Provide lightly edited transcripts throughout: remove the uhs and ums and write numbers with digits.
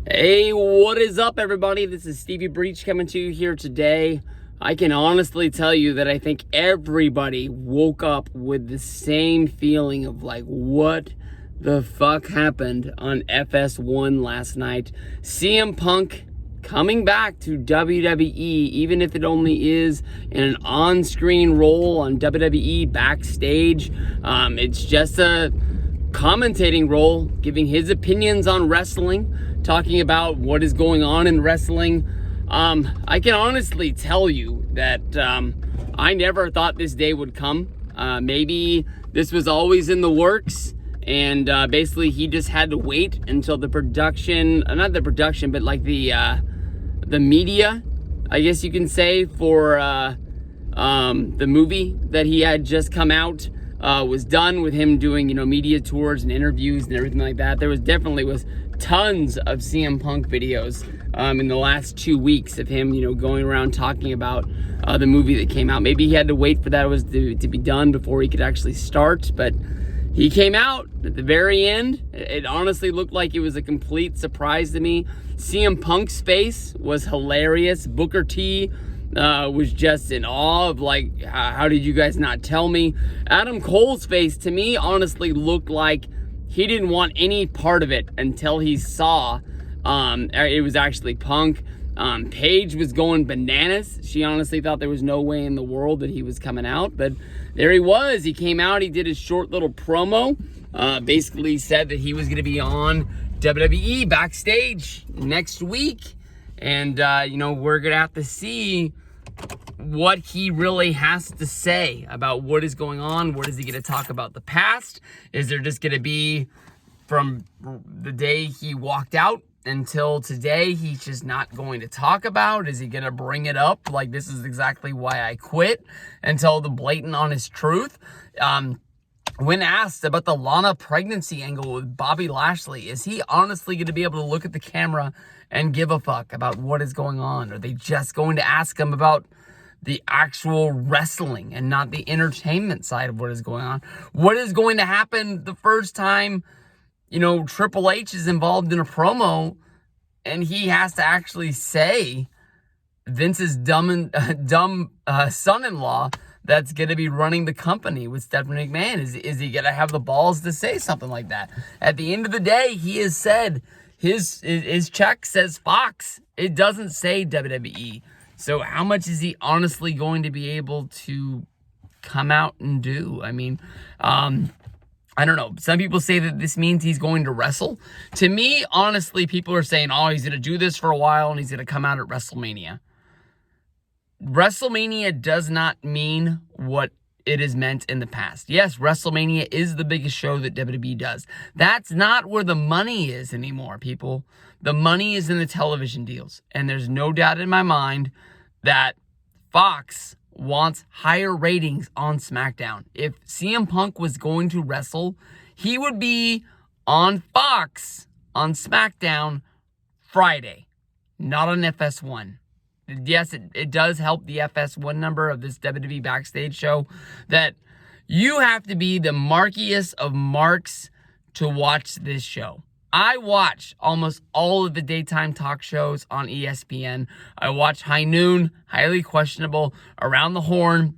Hey, what is up, everybody? This is Stevie Breach coming to you here today. I can honestly tell you that I think everybody woke up with the same feeling of like, what the fuck happened on FS1 last night? CM Punk coming back to WWE, even if it only is in an on-screen role on WWE Backstage. It's just a commentating role, giving his opinions on wrestling, talking about what is going on in wrestling. I can honestly tell you that I never thought this day would come. Maybe this was always in the works, and basically he just had to wait until the production, not the production, but like the media, I guess you can say, for the movie that he had just come out was done, with him doing, media tours and interviews and everything like that. There was tons of CM Punk videos in the last 2 weeks of him, going around talking about the movie that came out. Maybe he had to wait for that to be done before he could actually start, but he came out at the very end. It honestly looked like it was a complete surprise to me. CM Punk's face was hilarious. Booker T was just in awe of, like, how did you guys not tell me? Adam Cole's face, to me, honestly looked like he didn't want any part of it until he saw it was actually Punk. Paige was going bananas. She honestly thought there was no way in the world that he was coming out, but there he was. He came out, he did his short little promo, basically said that he was going to be on WWE Backstage next week, and we're going to have to see what he really has to say about what is going on. What is he going to talk about the past? Is there just going to be from the day he walked out until today, he's just not going to talk about? Is he going to bring it up like, this is exactly why I quit, and tell the blatant honest truth? When asked about the Lana pregnancy angle with Bobby Lashley, is he honestly going to be able to look at the camera and give a fuck about what is going on? Are they just going to ask him about the actual wrestling and not the entertainment side of what is going on? What is going to happen the first time, Triple H is involved in a promo and he has to actually say Vince's dumb son-in-law that's going to be running the company with Stephanie McMahon? Is he going to have the balls to say something like that? At the end of the day, he has said his check says Fox. It doesn't say WWE. So how much is he honestly going to be able to come out and do? I mean, I don't know. Some people say that this means he's going to wrestle. To me, honestly, people are saying, oh, he's going to do this for a while and he's going to come out at WrestleMania. WrestleMania does not mean what it is meant in the past. Yes, WrestleMania is the biggest show that WWE does. That's not where the money is anymore, people. The money is in the television deals. And there's no doubt in my mind that Fox wants higher ratings on SmackDown. If CM Punk was going to wrestle, he would be on Fox on SmackDown Friday, not on FS1. Yes, it does help the FS1 number of this WWE Backstage show that you have to be the markiest of marks to watch this show. I watch almost all of the daytime talk shows on ESPN. I watch High Noon, Highly Questionable, Around the Horn,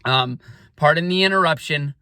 Pardon the Interruption.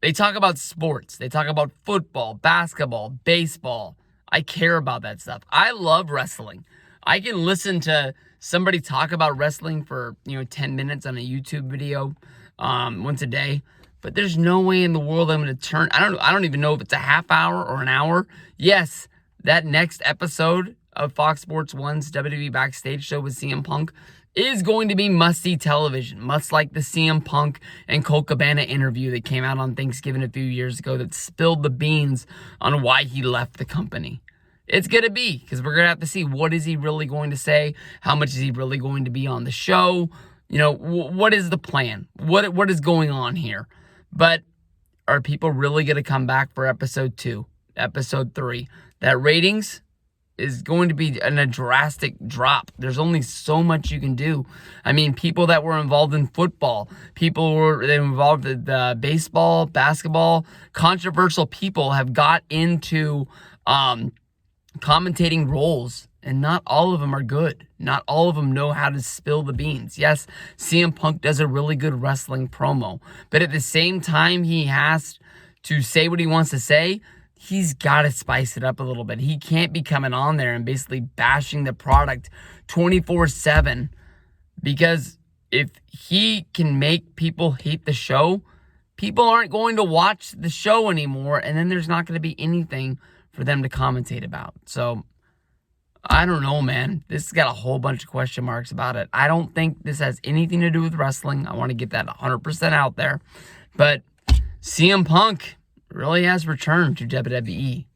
They talk about sports. They talk about football, basketball, baseball. I care about that stuff. I love wrestling. I can listen to somebody talk about wrestling for 10 minutes on a YouTube video once a day, but there's no way in the world I'm going to turn. I don't even know if it's a half hour or an hour. Yes, that next episode of Fox Sports 1's WWE Backstage show with CM Punk is going to be must-see television, much like the CM Punk and Colt Cabana interview that came out on Thanksgiving a few years ago that spilled the beans on why he left the company. It's going to be, because we're going to have to see, what is he really going to say? How much is he really going to be on the show? What is the plan? What is going on here? But are people really going to come back for episode 2, episode 3? That ratings is going to be in a drastic drop. There's only so much you can do. I mean, people that were involved in football, people were involved in baseball, basketball, controversial people have got into commentating roles, and not all of them are good. Not all of them know how to spill the beans. Yes, CM Punk does a really good wrestling promo, but at the same time he has to say what he wants to say, he's got to spice it up a little bit. He can't be coming on there and basically bashing the product 24/7, because if he can make people hate the show, people aren't going to watch the show anymore, and then there's not going to be anything for them to commentate about. So, I don't know, man. This has got a whole bunch of question marks about it. I don't think this has anything to do with wrestling. I want to get that 100% out there. But CM Punk really has returned to WWE.